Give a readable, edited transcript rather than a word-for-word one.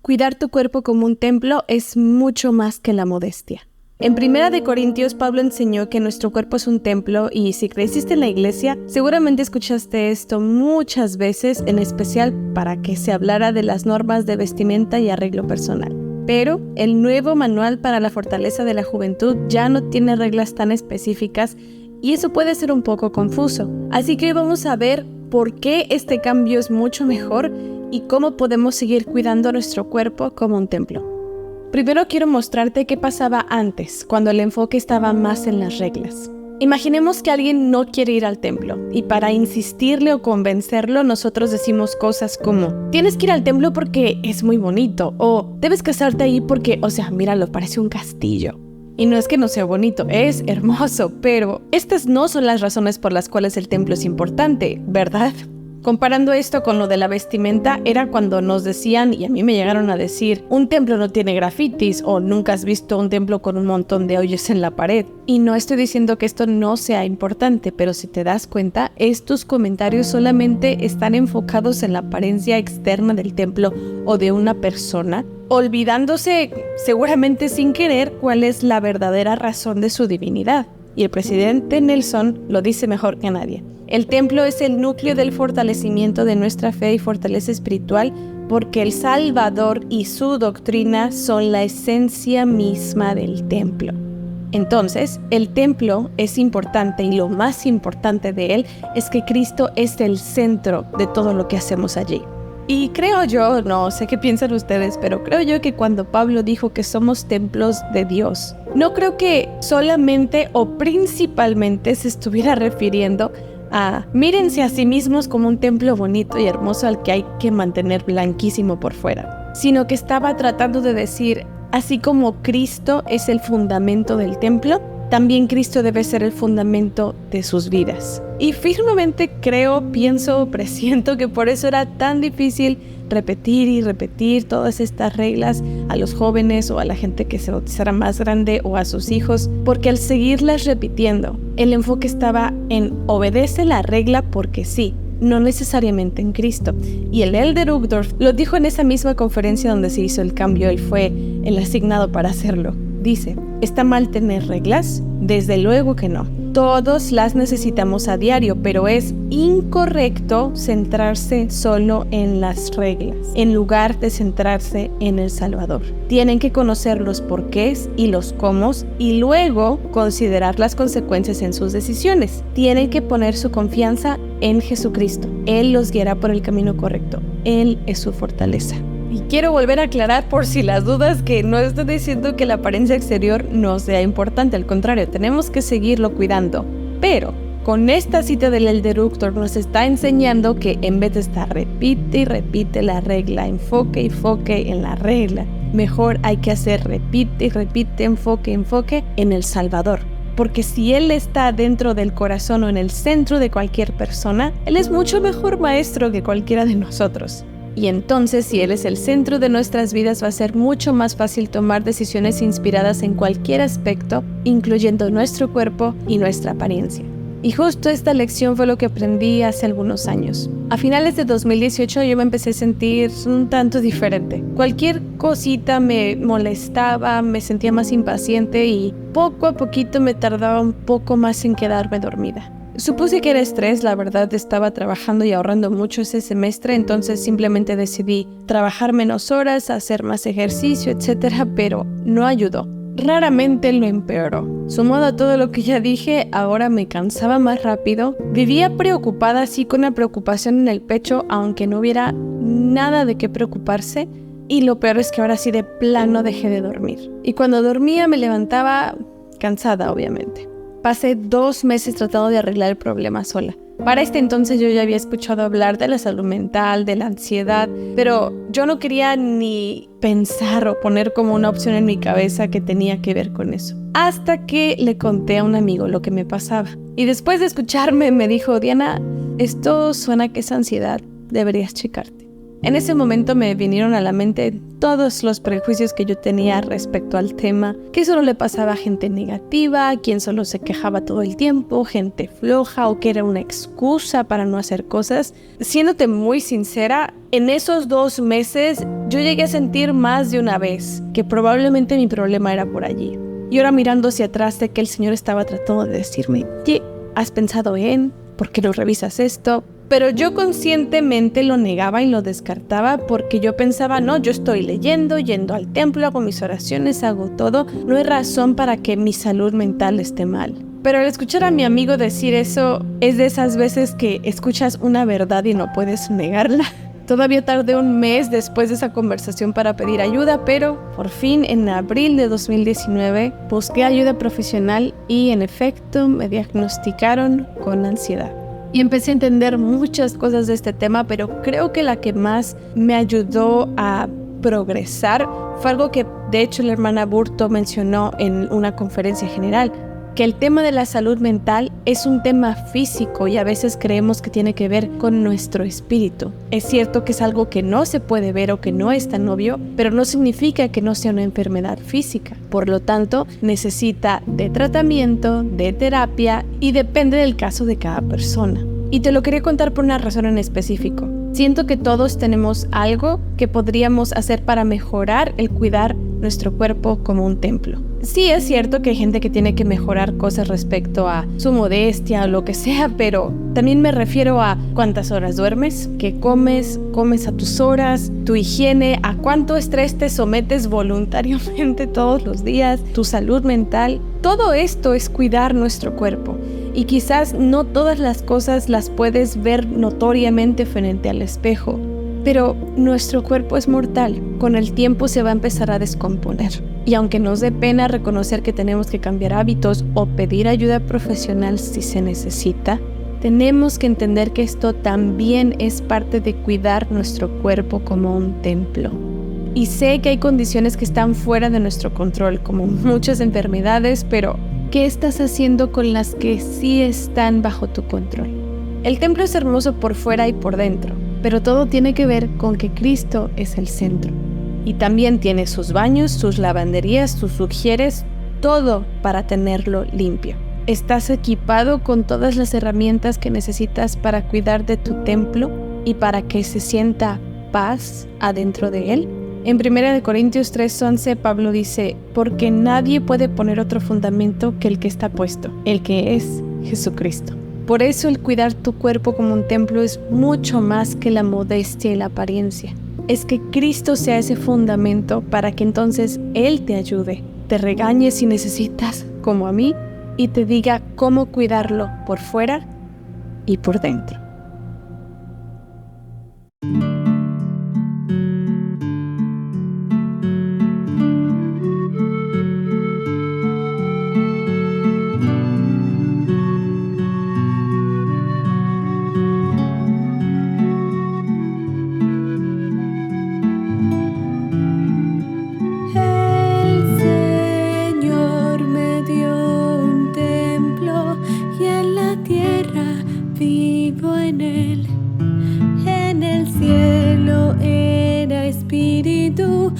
Cuidar tu cuerpo como un templo es mucho más que la modestia. En 1 Corintios, Pablo enseñó que nuestro cuerpo es un templo y si creciste en la iglesia, seguramente escuchaste esto muchas veces, en especial para que se hablara de las normas de vestimenta y arreglo personal. Pero el nuevo manual para la fortaleza de la juventud ya no tiene reglas tan específicas y eso puede ser un poco confuso. Así que hoy vamos a ver por qué este cambio es mucho mejor y cómo podemos seguir cuidando nuestro cuerpo como un templo. Primero quiero mostrarte qué pasaba antes, cuando el enfoque estaba más en las reglas. Imaginemos que alguien no quiere ir al templo y para insistirle o convencerlo nosotros decimos cosas como tienes que ir al templo porque es muy bonito o debes casarte ahí porque, míralo, parece un castillo. Y no es que no sea bonito, es hermoso, pero estas no son las razones por las cuales el templo es importante, ¿verdad? Comparando esto con lo de la vestimenta, era cuando nos decían, y a mí me llegaron a decir, un templo no tiene grafitis o nunca has visto un templo con un montón de hoyos en la pared. Y no estoy diciendo que esto no sea importante, pero si te das cuenta, estos comentarios solamente están enfocados en la apariencia externa del templo o de una persona, olvidándose seguramente sin querer cuál es la verdadera razón de su divinidad. Y el presidente Nelson lo dice mejor que nadie. El templo es el núcleo del fortalecimiento de nuestra fe y fortaleza espiritual porque el Salvador y su doctrina son la esencia misma del templo. Entonces, el templo es importante y lo más importante de él es que Cristo es el centro de todo lo que hacemos allí. Y creo yo, no sé qué piensan ustedes, pero creo yo que cuando Pablo dijo que somos templos de Dios, no creo que solamente o principalmente se estuviera refiriendo a mírense a sí mismos como un templo bonito y hermoso al que hay que mantener blanquísimo por fuera, sino que estaba tratando de decir, así como Cristo es el fundamento del templo, también Cristo debe ser el fundamento de sus vidas. Y firmemente creo, pienso, presiento que por eso era tan difícil repetir y repetir todas estas reglas a los jóvenes o a la gente que se bautizara más grande o a sus hijos, porque al seguirlas repitiendo, el enfoque estaba en obedece la regla porque sí, no necesariamente en Cristo. Y el Elder Uchtdorf lo dijo en esa misma conferencia donde se hizo el cambio, él fue el asignado para hacerlo. Dice, ¿está mal tener reglas? Desde luego que no. Todos las necesitamos a diario, pero es incorrecto centrarse solo en las reglas, en lugar de centrarse en el Salvador. Tienen que conocer los porqués y los cómo y luego considerar las consecuencias en sus decisiones. Tienen que poner su confianza en Jesucristo. Él los guiará por el camino correcto. Él es su fortaleza. Y quiero volver a aclarar por si las dudas que no estoy diciendo que la apariencia exterior no sea importante, al contrario, tenemos que seguirlo cuidando. Pero con esta cita del Elder Uchtdorf nos está enseñando que en vez de estar repite y repite la regla, enfoque en la regla, mejor hay que hacer repite y repite, enfoque en el Salvador. Porque si Él está dentro del corazón o en el centro de cualquier persona, Él es mucho mejor maestro que cualquiera de nosotros. Y entonces, si Él es el centro de nuestras vidas, va a ser mucho más fácil tomar decisiones inspiradas en cualquier aspecto, incluyendo nuestro cuerpo y nuestra apariencia. Y justo esta lección fue lo que aprendí hace algunos años. A finales de 2018 yo me empecé a sentir un tanto diferente. Cualquier cosita me molestaba, me sentía más impaciente y poco a poquito me tardaba un poco más en quedarme dormida. Supuse que era estrés, la verdad estaba trabajando y ahorrando mucho ese semestre, entonces simplemente decidí trabajar menos horas, hacer más ejercicio, etcétera, pero no ayudó. Raramente lo empeoró. Sumado a todo lo que ya dije, ahora me cansaba más rápido. Vivía preocupada, sí, con la preocupación en el pecho, aunque no hubiera nada de qué preocuparse. Y lo peor es que ahora sí de plano dejé de dormir. Y cuando dormía me levantaba cansada, obviamente. Pasé 2 meses tratando de arreglar el problema sola. Para este entonces yo ya había escuchado hablar de la salud mental, de la ansiedad, pero yo no quería ni pensar o poner como una opción en mi cabeza que tenía que ver con eso. Hasta que le conté a un amigo lo que me pasaba. Y después de escucharme me dijo, Diana, esto suena que es ansiedad, deberías checarte. En ese momento me vinieron a la mente todos los prejuicios que yo tenía respecto al tema, que solo le pasaba a gente negativa, quien solo se quejaba todo el tiempo, gente floja o que era una excusa para no hacer cosas. Siéndote muy sincera, en esos 2 meses yo llegué a sentir más de una vez que probablemente mi problema era por allí. Y ahora mirando hacia atrás sé que el Señor estaba tratando de decirme, ¿qué has pensado en? ¿Por qué no revisas esto? Pero yo conscientemente lo negaba y lo descartaba porque yo pensaba, no, yo estoy leyendo, yendo al templo, hago mis oraciones, hago todo. No hay razón para que mi salud mental esté mal. Pero al escuchar a mi amigo decir eso, es de esas veces que escuchas una verdad y no puedes negarla. Todavía tardé 1 mes después de esa conversación para pedir ayuda, pero por fin en abril de 2019 busqué ayuda profesional y en efecto me diagnosticaron con ansiedad. Y empecé a entender muchas cosas de este tema, pero creo que la que más me ayudó a progresar fue algo que de hecho la hermana Burto mencionó en una conferencia general, que el tema de la salud mental es un tema físico y a veces creemos que tiene que ver con nuestro espíritu. Es cierto que es algo que no se puede ver o que no es tan obvio, pero no significa que no sea una enfermedad física. Por lo tanto, necesita de tratamiento, de terapia y depende del caso de cada persona. Y te lo quería contar por una razón en específico. Siento que todos tenemos algo que podríamos hacer para mejorar el cuidar nuestro cuerpo como un templo. Sí, es cierto que hay gente que tiene que mejorar cosas respecto a su modestia o lo que sea, pero también me refiero a cuántas horas duermes, qué comes a tus horas, tu higiene, a cuánto estrés te sometes voluntariamente todos los días, tu salud mental. Todo esto es cuidar nuestro cuerpo. Y quizás no todas las cosas las puedes ver notoriamente frente al espejo, pero nuestro cuerpo es mortal. Con el tiempo se va a empezar a descomponer. Y aunque nos dé pena reconocer que tenemos que cambiar hábitos o pedir ayuda profesional si se necesita, tenemos que entender que esto también es parte de cuidar nuestro cuerpo como un templo. Y sé que hay condiciones que están fuera de nuestro control, como muchas enfermedades, pero ¿qué estás haciendo con las que sí están bajo tu control? El templo es hermoso por fuera y por dentro, pero todo tiene que ver con que Cristo es el centro. Y también tiene sus baños, sus lavanderías, sus ujieres, todo para tenerlo limpio. ¿Estás equipado con todas las herramientas que necesitas para cuidar de tu templo y para que se sienta paz adentro de él? En 1 Corintios 3:11, Pablo dice, porque nadie puede poner otro fundamento que el que está puesto, el que es Jesucristo. Por eso el cuidar tu cuerpo como un templo es mucho más que la modestia y la apariencia. Es que Cristo sea ese fundamento para que entonces Él te ayude, te regañe si necesitas, como a mí, y te diga cómo cuidarlo por fuera y por dentro. En el cielo era espíritu,